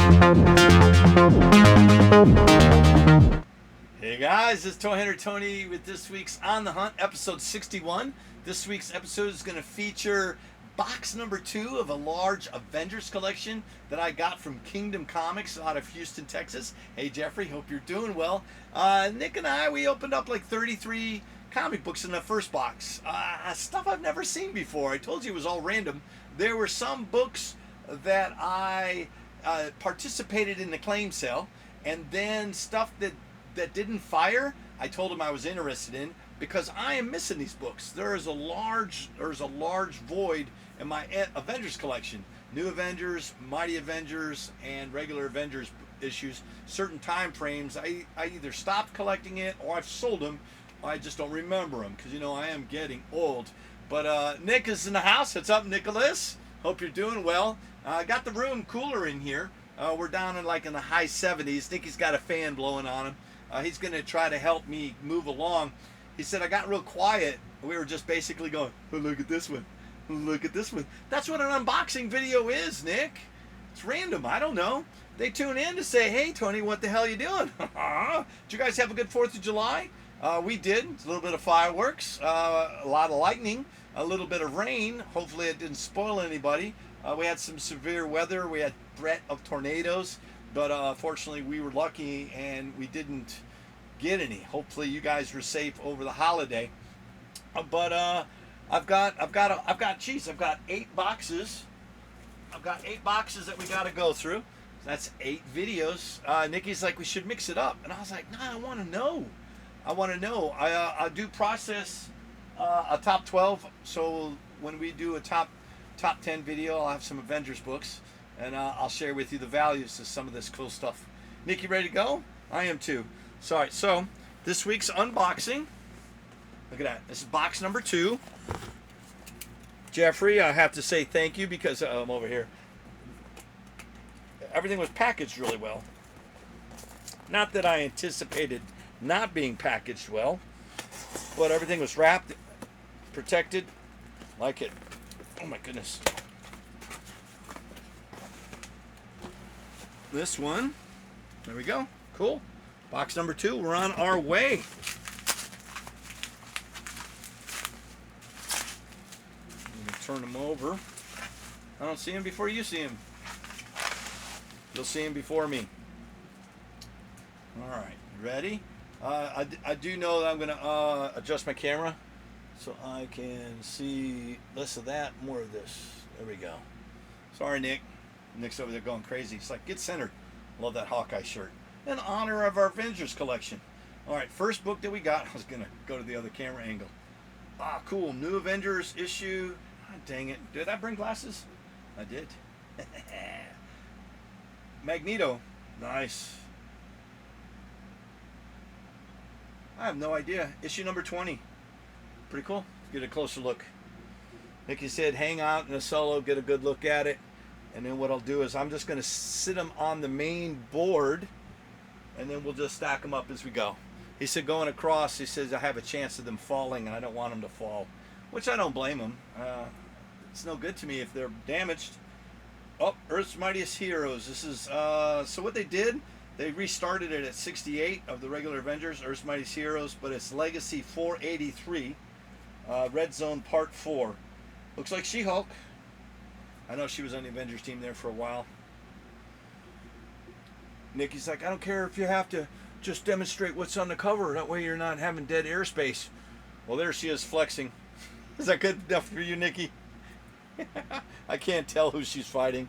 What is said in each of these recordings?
Hey guys, it's Toy Hunter Tony with this week's On the Hunt, episode 61. This week's episode is going to feature box number 2 of a large Avengers collection that I got from Keyngdom Comics out of Houston, Texas. Hey Jeofry, hope you're doing well. Nick and I, we opened up like 33 comic books in the first box. Stuff I've never seen before. I told you it was all random. There were some books that I participated in the claim sale, and then stuff that didn't fire, I told him I was interested in, because I am missing these books. There's a large void in my Avengers collection. New Avengers, Mighty Avengers, and regular Avengers issues. Certain time frames, I either stopped collecting it or I've sold them. I just don't remember them because, you know, I am getting old. But Nick is in the house. What's up, Nicholas? Hope you're doing well. I got the room cooler in here. We're down in the high 70s. Nicky's got a fan blowing on him. He's going to try to help me move along. He said I got real quiet. We were just basically going, oh, look at this one. Look at this one. That's what an unboxing video is, Nick. It's random. I don't know. They tune in to say, hey, Tony, what the hell are you doing? Did you guys have a good 4th of July? We did. It's a little bit of fireworks, a lot of lightning, a little bit of rain. Hopefully it didn't spoil anybody. We had some severe weather. We had threat of tornadoes. But fortunately, we were lucky and we didn't get any. Hopefully, you guys were safe over the holiday. But I've got 8 boxes. I've got 8 boxes that we got to go through. That's 8 videos. Nikki's like, we should mix it up, and I was like, nah, I want to know. I do process a top 12. So when we do a top 10 video, I'll have some Avengers books. And I'll share with you the values of some of this cool stuff. Nikki, ready to go? I am too. Sorry. So this week's unboxing. Look at that. This is box number 2. Jeofry, I have to say thank you because I'm over here. Everything was packaged really well. Not that I anticipated not being packaged well, but everything was wrapped, protected, like it. Oh my goodness. This one, there we go. Cool. Box number 2, we're on our way. Let me turn them over. I don't see him before you see him. You'll see him before me. All right, ready? I do know that I'm going to adjust my camera so I can see less of that, more of this. There we go. Sorry, Nick. Nick's over there going crazy. It's like, get centered. Love that Hawkeye shirt. In honor of our Avengers collection. All right, first book that we got. I was going to go to the other camera angle. Ah, cool. New Avengers issue. Ah, dang it. Did I bring glasses? I did. Magneto. Nice. I have no idea. Issue number 20. Pretty cool. Get a closer look. Nicky said hang out in a solo, get a good look at it. And then what I'll do is I'm just going to sit them on the main board, and then we'll just stack them up as we go. He said going across, he says I have a chance of them falling, and I don't want them to fall, which I don't blame him. It's no good to me if they're damaged. Oh, Earth's Mightiest Heroes. This is, so what they did, they restarted it at 68 of the regular Avengers, Earth's Mightiest Heroes, but it's Legacy 483, Red Zone Part 4. Looks like She-Hulk. I know she was on the Avengers team there for a while. Nikki's like, I don't care if you have to just demonstrate what's on the cover. That way you're not having dead airspace. Well, there she is flexing. Is that good enough for you, Nikki? I can't tell who she's fighting.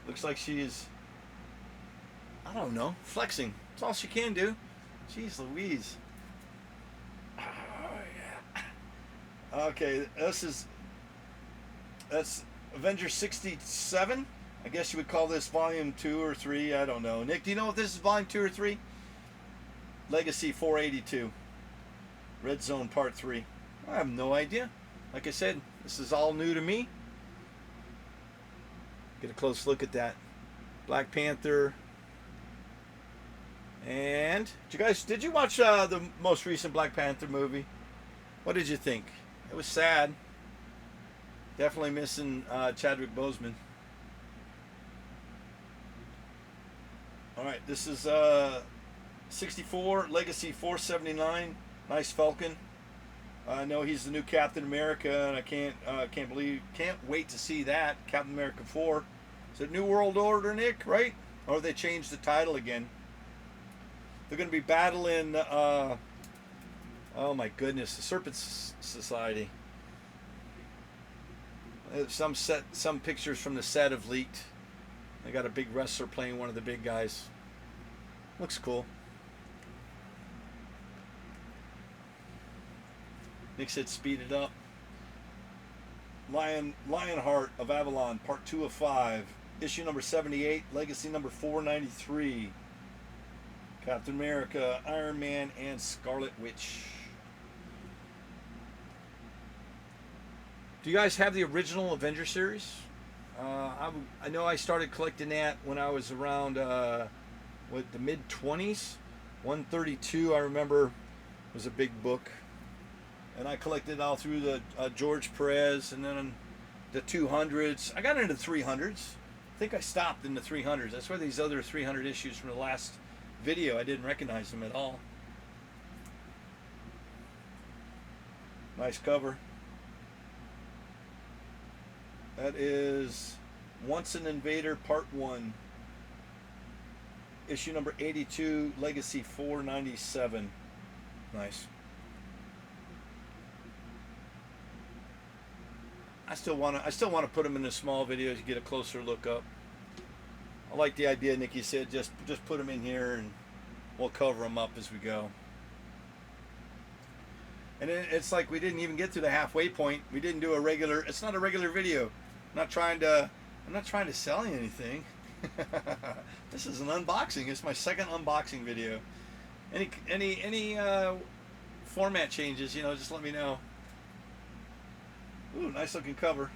Looks like she's, I don't know, flexing. That's all she can do. Jeez Louise. Oh, yeah. Okay, that's Avengers 67. I guess you would call this volume 2 or 3. I don't know. Nick, do you know if this is volume 2 or 3? Legacy 482. Red Zone Part 3. I have no idea. Like I said, this is all new to me. Get a close look at that. Black Panther. And did you watch the most recent Black Panther movie? What did you think? It was sad. Definitely missing Chadwick Boseman. All right, this is 64 Legacy 479. Nice Falcon. I know he's the new Captain America, and I can't wait to see that Captain America 4. Is it New World Order, Nick? Right? Or they changed the title again? They're going to be battling. Oh my goodness, the Serpent Society. Some pictures from the set have leaked. They got a big wrestler playing one of the big guys. Looks cool. Nick said speed it up. Lionheart of Avalon, part 2 of 5. Issue number 78, legacy number 493. Captain America, Iron Man, and Scarlet Witch. Do you guys have the original Avengers series? I know I started collecting that when I was around the mid-20s. 132, I remember, was a big book. And I collected all through the George Perez, and then the 200s. I got into 300s. I think I stopped in the 300s. That's why these other 300 issues from the last video, I didn't recognize them at all. Nice cover. That is Once an Invader Part 1. Issue number 82, Legacy 497. Nice. I still want to put them in a small video to get a closer look up. I like the idea Nikki said, just put them in here and we'll cover them up as we go. And it's like we didn't even get to the halfway point. We didn't do a regular. It's not a regular video. I'm not trying to sell you anything. This is an unboxing. It's my second unboxing video. Any format changes, just let me know. Ooh, nice looking cover.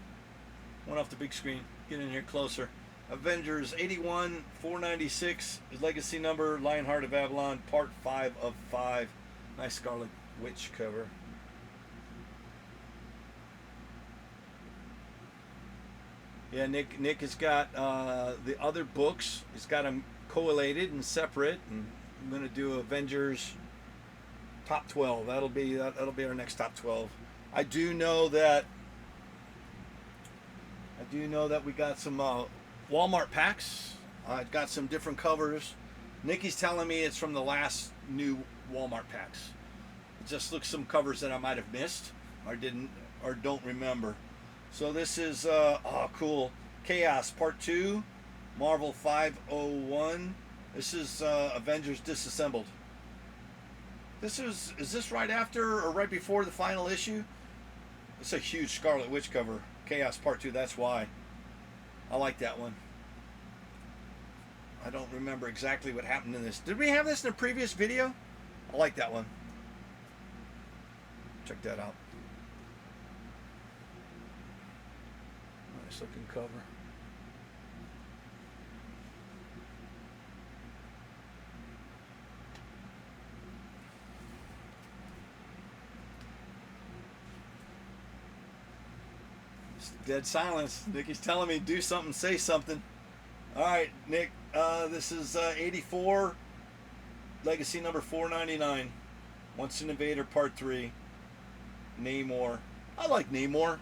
Went off the big screen. Get in here closer. Avengers 81 496 is legacy number. Lionheart of Avalon, part 5 of 5. Nice Scarlet Witch cover. Yeah, Nick has got the other books. He's got them collated and separate, and I'm gonna do Avengers top 12. That'll be our next top 12. I do know that we got some Walmart packs. I've got some different covers. Nikki's telling me it's from the last new Walmart packs. It just looks some covers that I might have missed or don't remember. So this is cool. Chaos Part 2, Marvel 501. This is Avengers Disassembled. Is this right after or right before the final issue? It's a huge Scarlet Witch cover. Chaos Part 2, that's why. I like that one. I don't remember exactly what happened in this. Did we have this in a previous video? I like that one. Check that out. Nice looking cover. Dead silence. Nikki's telling me do something, say something. All right, Nick. This is 84, legacy number 499. Once an Invader Part 3. Namor. I like Namor.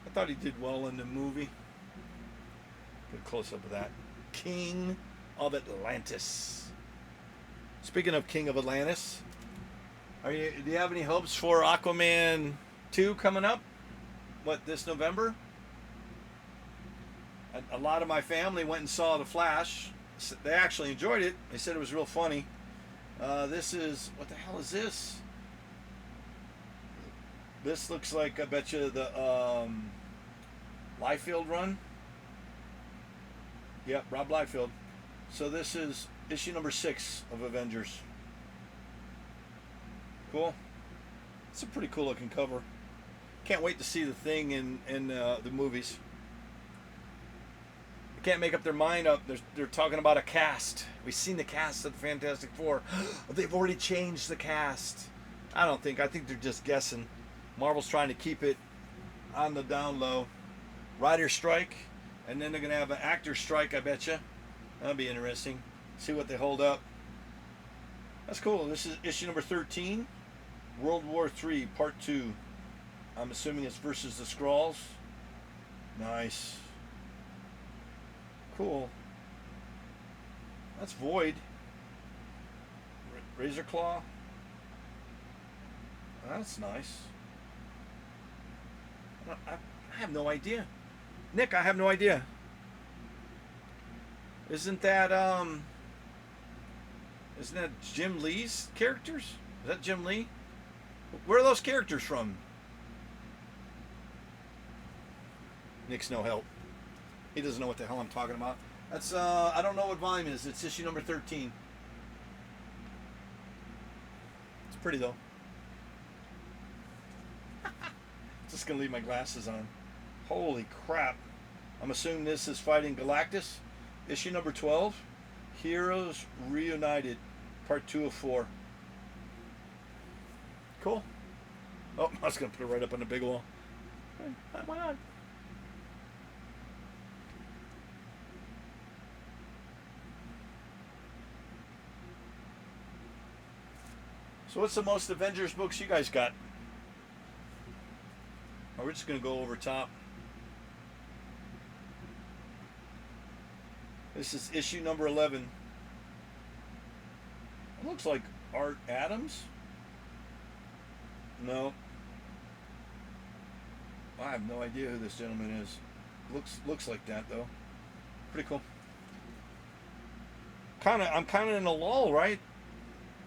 I thought he did well in the movie. Good close up of that. King of Atlantis. Speaking of King of Atlantis, do you have any hopes for Aquaman 2 coming up? What, this November? A lot of my family went and saw The Flash. They actually enjoyed it. They said it was real funny. This is, what the hell is this? This looks like, I bet you, the Liefeld run. Yep, Rob Liefeld. So this is issue number 6 of Avengers. Cool. It's a pretty cool looking cover. Can't wait to see the Thing in the movies. They can't make up their mind up. They're talking about a cast. We've seen the cast of the Fantastic Four. They've already changed the cast. I think they're just guessing. Marvel's trying to keep it on the down low. Writer strike, and then they're gonna have an actor strike, I bet you. That'll be interesting. See what they hold up. That's cool. This is issue number 13, World War III, Part 2. I'm assuming it's versus the Skrulls. Nice. Cool. That's Void. Razor Claw. That's nice. I have no idea. Nick, I have no idea. Isn't that Jim Lee's characters? Is that Jim Lee? Where are those characters from? Nick's no help. He doesn't know what the hell I'm talking about. That's I don't know what volume it is. It's issue number 13. It's pretty though. Just gonna leave my glasses on. Holy crap. I'm assuming this is fighting Galactus. Issue number 12. Heroes Reunited. Part 2 of 4. Cool. Oh, I was gonna put it right up on the big wall. Why not? So what's the most Avengers books you guys got? Oh, we're just going to go over top. This is issue number 11. It looks like Art Adams. No. I have no idea who this gentleman is. Looks like that though. Pretty cool. I'm kind of in a lull, right?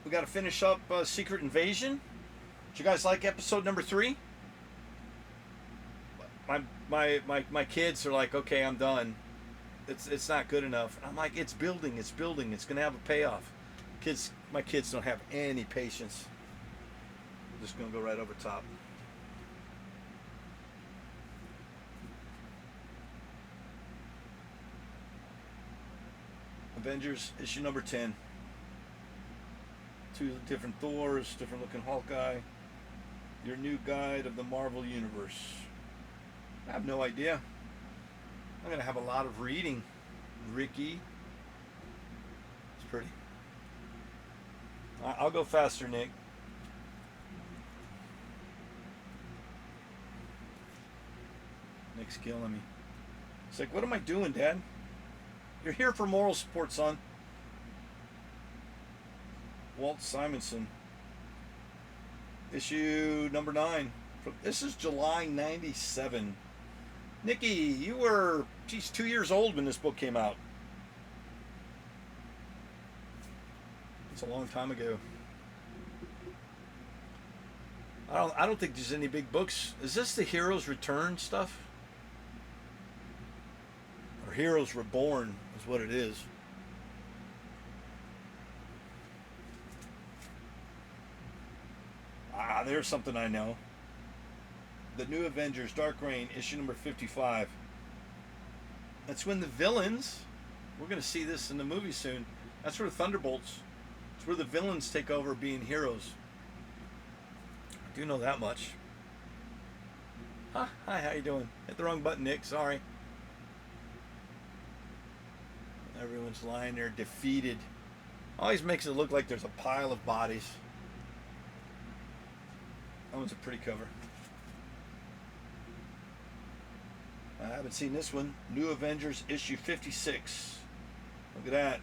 We got to finish up Secret Invasion. Did you guys like episode number 3? My kids are like, okay, I'm done. It's not good enough. I'm like, it's building. It's gonna have a payoff. My kids don't have any patience. I'm just gonna go right over top. Avengers issue number 10. 2 different Thors, different looking Hawkeye. Your new guide of the Marvel Universe. I have no idea. I'm going to have a lot of reading. Ricky. It's pretty. I'll go faster, Nick. Nick's killing me. It's like, what am I doing, Dad? You're here for moral support, son. Walt Simonson. Issue number 9. This is July 97. Nikki, you were, 2 years old when this book came out. It's a long time ago. I don't think there's any big books. Is this the Heroes Return stuff? Or Heroes Reborn is what it is. There's something I know. The New Avengers, Dark Reign, issue number 55. That's when the villains, we're going to see this in the movie soon. That's where the Thunderbolts, it's where the villains take over being heroes. I do know that much. Hi, how you doing? Hit the wrong button, Nick, sorry. Everyone's lying there defeated. Always makes it look like there's a pile of bodies. That one's a pretty cover. I haven't seen this one. New Avengers issue 56. Look at that.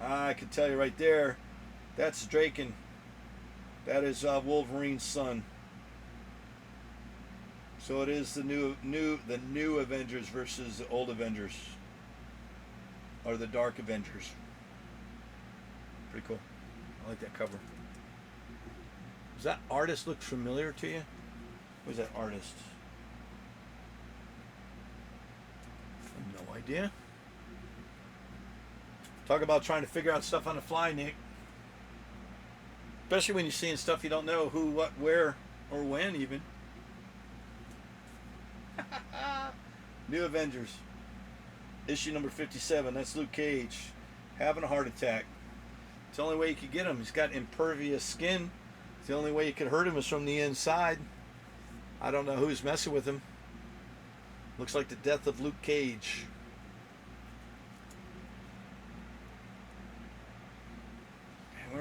I can tell you right there, that's Draken. That is Wolverine's son. So it is the new Avengers versus the old Avengers, or the Dark Avengers. Pretty cool. I like that cover. Does that artist look familiar to you? Who's that artist? I have no idea. Talk about trying to figure out stuff on the fly, Nick. Especially when you're seeing stuff you don't know who, what, where, or when even. New Avengers. Issue number 57. That's Luke Cage. Having a heart attack. It's the only way you could get him. He's got impervious skin. It's the only way you could hurt him is from the inside. I don't know who's messing with him. Looks like the death of Luke Cage.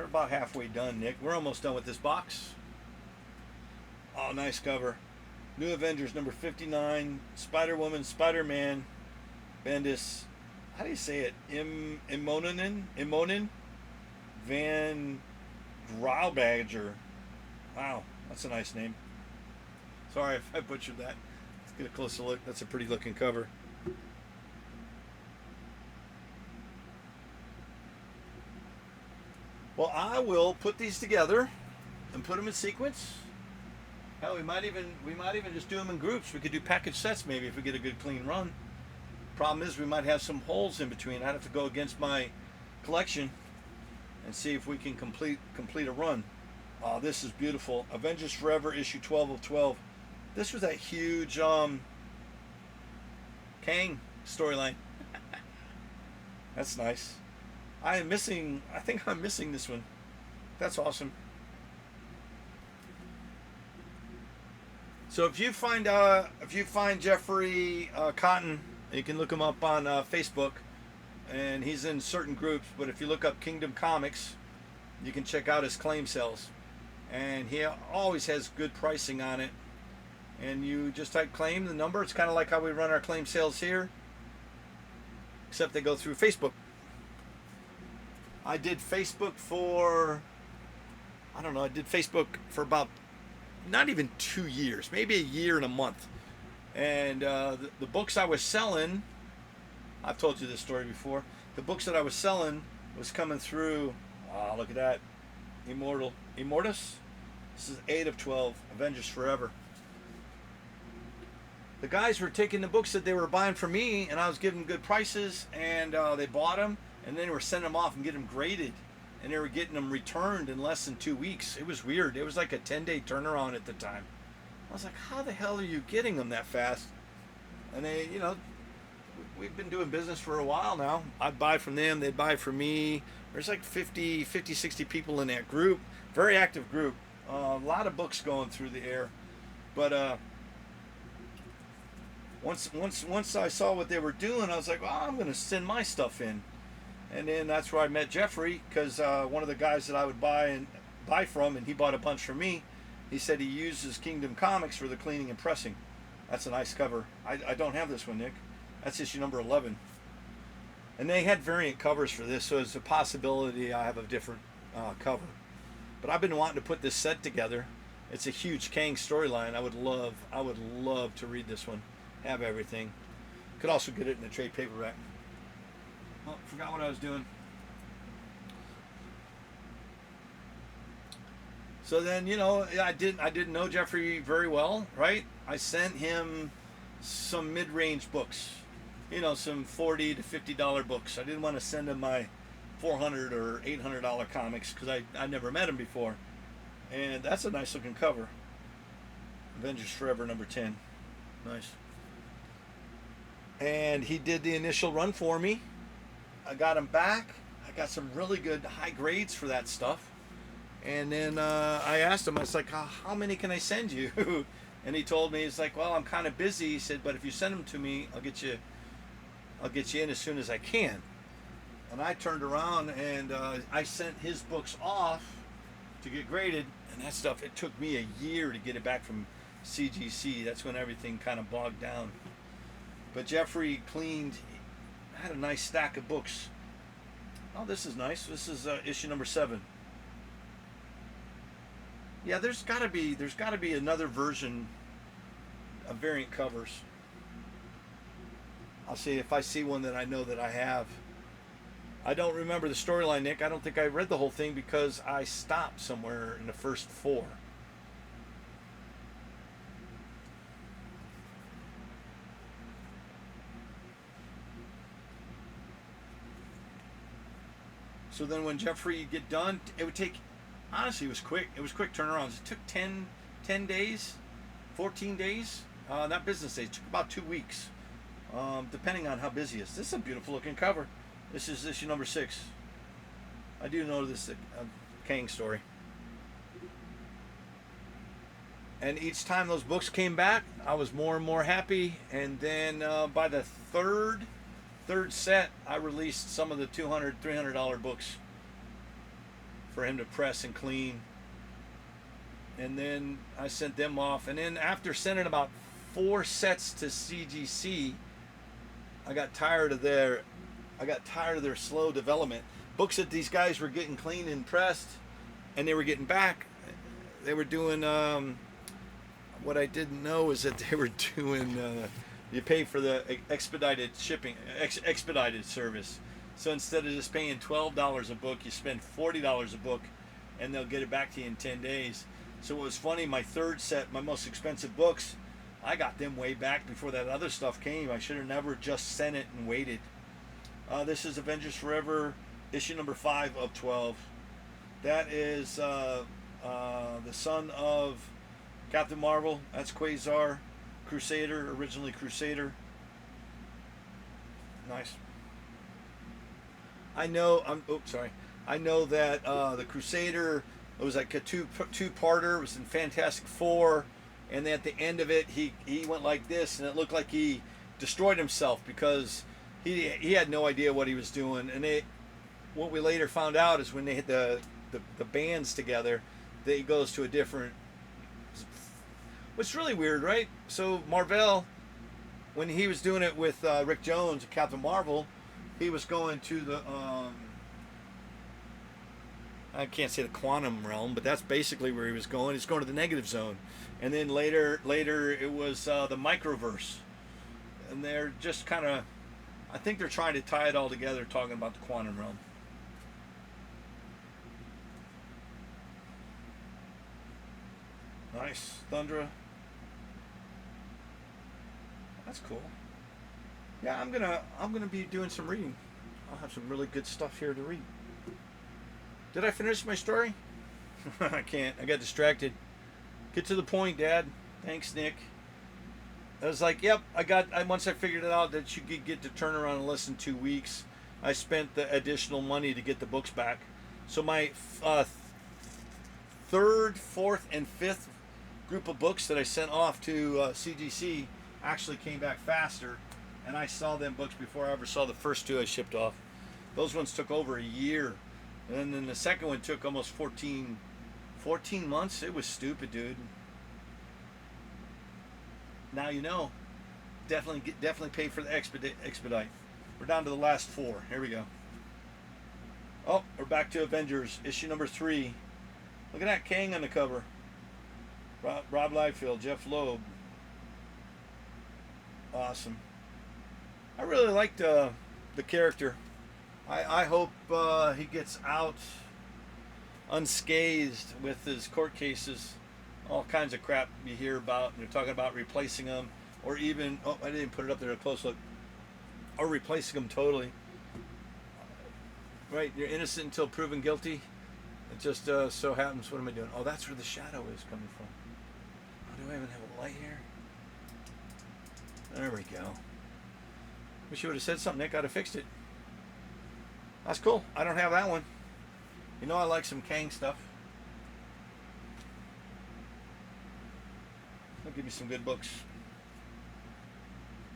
we're about halfway done, Nick. We're almost done with this box. Oh, nice cover. New Avengers number 59. Spider-Woman, Spider-Man, Bendis. How do you say it? Imonen Van Grauberger. Wow, that's a nice name. Sorry if I butchered that. Let's get a closer look. That's a pretty looking cover. Well, I will put these together and put them in sequence. Hell, we might even just do them in groups. We could do package sets maybe if we get a good clean run. Problem is we might have some holes in between. I'd have to go against my collection and see if we can complete a run. Oh, this is beautiful. Avengers Forever issue 12 of 12. This was that huge Kang storyline. That's nice. I think I'm missing this one. That's awesome. So if you find Jeofry Cotton, you can look him up on Facebook, and he's in certain groups. But if you look up Keyngdom Comics, you can check out his claim sales, and he always has good pricing on it. And you just type claim the number. It's kind of like how we run our claim sales here, except they go through Facebook. I did Facebook for about not even 2 years, maybe a year and a month. And the books I was selling, I've told you this story before. The books that I was selling was coming through. Oh, look at that, Immortus. This is 8 of 12, Avengers Forever. The guys were taking the books that they were buying from me, and I was giving them good prices, and they bought them. And then they were sending them off and getting them graded, and they were getting them returned in less than 2 weeks. It was weird. It was like a 10-day turnaround at the time. I was like, how the hell are you getting them that fast? And they, we've been doing business for a while now. I'd buy from them, they'd buy from me. There's like 50, 60 people in that group. Very active group. A lot of books going through the air. But once I saw what they were doing, I was like, well, I'm going to send my stuff in. And then that's where I met Jeofry, because one of the guys that I would buy from, and he bought a bunch from me, he said he uses Keyngdom Comics for the cleaning and pressing. That's a nice cover. I don't have this one, Nick. That's issue number 11. And they had variant covers for this, so it's a possibility I have a different cover. But I've been wanting to put this set together. It's a huge Kang storyline. I would love to read this one. Have everything. Could also get it in a trade paperback. Oh, forgot what I was doing. So then, I didn't know Jeofry very well, right? I sent him some mid-range books, some $40 to $50 books. I didn't want to send him my $400 or $800 comics because I never met him before. And that's a nice looking cover. Avengers Forever number 10. Nice. And he did the initial run for me. I got him back. I got some really good high grades for that stuff. And then I asked him, I was like, how many can I send you? And he told me, he's like, well, I'm kind of busy. He said, but if you send them to me, I'll get you in as soon as I can. And I turned around and I sent his books off to get graded. And that stuff, it took me a year to get it back from CGC. That's when everything kind of bogged down. But Jeofry had a nice stack of books. Oh, this is nice. This is issue number 7. Yeah, there's got to be another version of variant covers. I'll see if I see one that I know that I have. I don't remember the storyline, Nick. I don't think I read the whole thing because I stopped somewhere in the first 4. So then when Jeofry get done, it would take, honestly, it was quick. It was quick turnarounds. It took 10 days, 14 days. Not business days. It took about 2 weeks, depending on how busy it is. This is a beautiful looking cover. This is issue number 6. I do know this Kang story. And each time those books came back, I was more and more happy. And then by the third set, I released some of the $200, $300 books for him to press and clean. And then I sent them off. And then after sending about 4 sets to CGC, I got tired of their slow development. Books that these guys were getting cleaned and pressed, and they were getting back. They were doing what I didn't know is that they were doing you pay for the expedited shipping, expedited service. So instead of just paying $12 a book, you spend $40 a book, and they'll get it back to you in 10 days. So it was funny, my third set, my most expensive books, I got them way back before that other stuff came. I should have never just sent it and waited. This is Avengers Forever, issue number 5 of 12. That is the son of Captain Marvel. That's Quasar, Crusader, originally Crusader. Nice. I know that the Crusader, it was like a two-parter. It was in Fantastic Four, and then at the end of it, he went like this, and it looked like he destroyed himself because he had no idea what he was doing. And what we later found out is when they hit the bands together, that he goes to a different. Which really weird, right? So Marvel, when he was doing it with Rick Jones, Captain Marvel, he was going to the I can't say the quantum realm, but that's basically where he was going. He's going to the negative zone. And then later it was the microverse. And they're just kind of, I think they're trying to tie it all together, talking about the quantum realm. Nice. Thundra. That's cool. Yeah, I'm gonna be doing some reading. I'll have some really good stuff here to read. Did I finish my story? I can't. I got distracted. Get to the point, Dad. Thanks, Nick. I was like, yep, once I figured it out that you could get to turn around in less than 2 weeks, I spent the additional money to get the books back. So my third, fourth, and fifth group of books that I sent off to CGC actually came back faster, and I saw them books before I ever saw the first 2 I shipped off. Those ones took over a year. And then the second one took almost 14 months. It was stupid, dude. Now you know. Definitely pay for the expedite. We're down to the last 4. Here we go. Oh, we're back to Avengers, issue number 3. Look at that Kang on the cover. Rob Liefeld, Jeff Loeb. Awesome. I really liked the character. I hope he gets out unscathed with his court cases. All kinds of crap you hear about. They're talking about replacing him, or even, oh, I didn't put it up there a close look, or replacing him totally. Right, you're innocent until proven guilty. It just so happens, what am I doing? Oh, that's where the shadow is coming from. Oh, do I even have a light here? There we go. Wish you would have said something, Nick. I'd have fixed it. That's cool. I don't have that one. You know I like some Kang stuff. I'll give you some good books.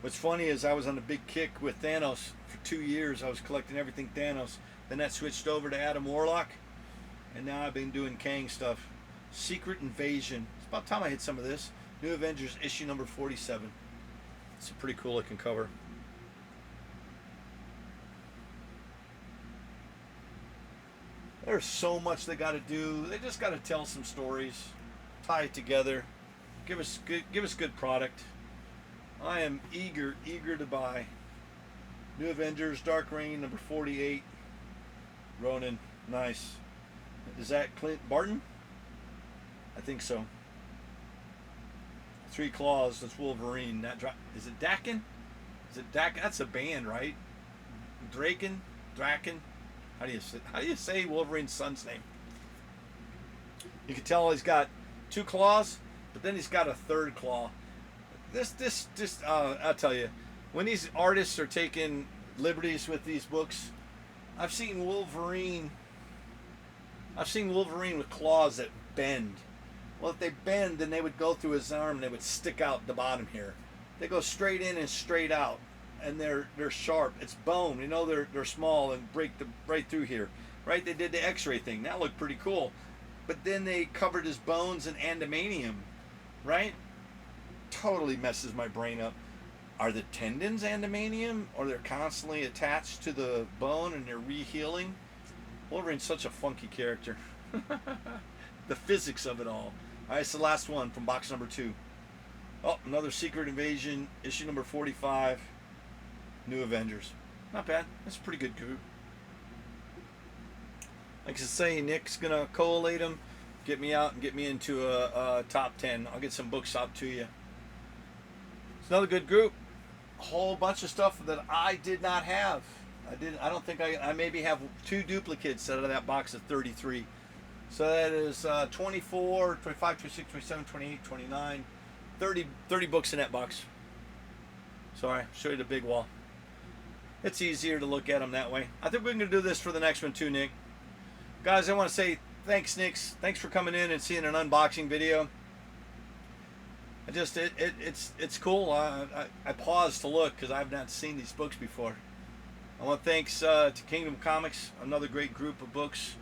What's funny is I was on a big kick with Thanos for 2 years. I was collecting everything Thanos. Then that switched over to Adam Warlock. And now I've been doing Kang stuff. Secret Invasion. It's about time I hit some of this. New Avengers issue number 47. It's a pretty cool looking cover. There's so much they got to do. They just got to tell some stories, tie it together, give us good product. I am eager to buy. New Avengers, Dark Reign, number 48. Ronin, nice. Is that Clint Barton? I think so. 3 Claws, that's Wolverine. Is it Dakin? Is it Dakin? That's a band, right? Draken? How do you say Wolverine's son's name? You can tell he's got 2 claws, but then he's got a 3rd claw. I'll tell you, when these artists are taking liberties with these books, I've seen Wolverine with claws that bend. Well, if they bend, then they would go through his arm and they would stick out the bottom here. They go straight in and straight out, and they're sharp. It's bone, you know. They're small and break right through here. right? They did the X-ray thing. That looked pretty cool. But then they covered his bones in adamantium, right? Totally messes my brain up. Are the tendons adamantium, or they're constantly attached to the bone and they're re-healing? Wolverine's such a funky character. The physics of it all. All right, it's the last one from box number 2. Oh, another Secret Invasion, issue number 45, New Avengers. Not bad. That's a pretty good group. Like I say, Nick's gonna collate them, get me out and get me into a top 10. I'll get some books out to you. It's another good group. A whole bunch of stuff that I did not have. I don't think I maybe have 2 duplicates out of that box of 33. So that is 24, 25, 26, 27, 28, 29, 30 books in that box. Sorry, show you the big wall. It's easier to look at them that way. I think we're going to do this for the next one too, Nick. Guys, I want to say thanks, Nick. Thanks for coming in and seeing an unboxing video. It's cool. I paused to look because I've not seen these books before. I want to thanks to Keyngdom Comics, another great group of books.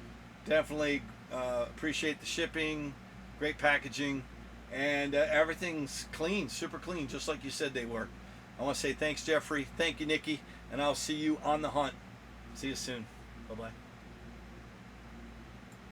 Definitely appreciate the shipping, great packaging, and everything's clean, super clean, just like you said they were. I want to say thanks, Jeofry. Thank you, Nikki, and I'll see you on the hunt. See you soon. Bye-bye.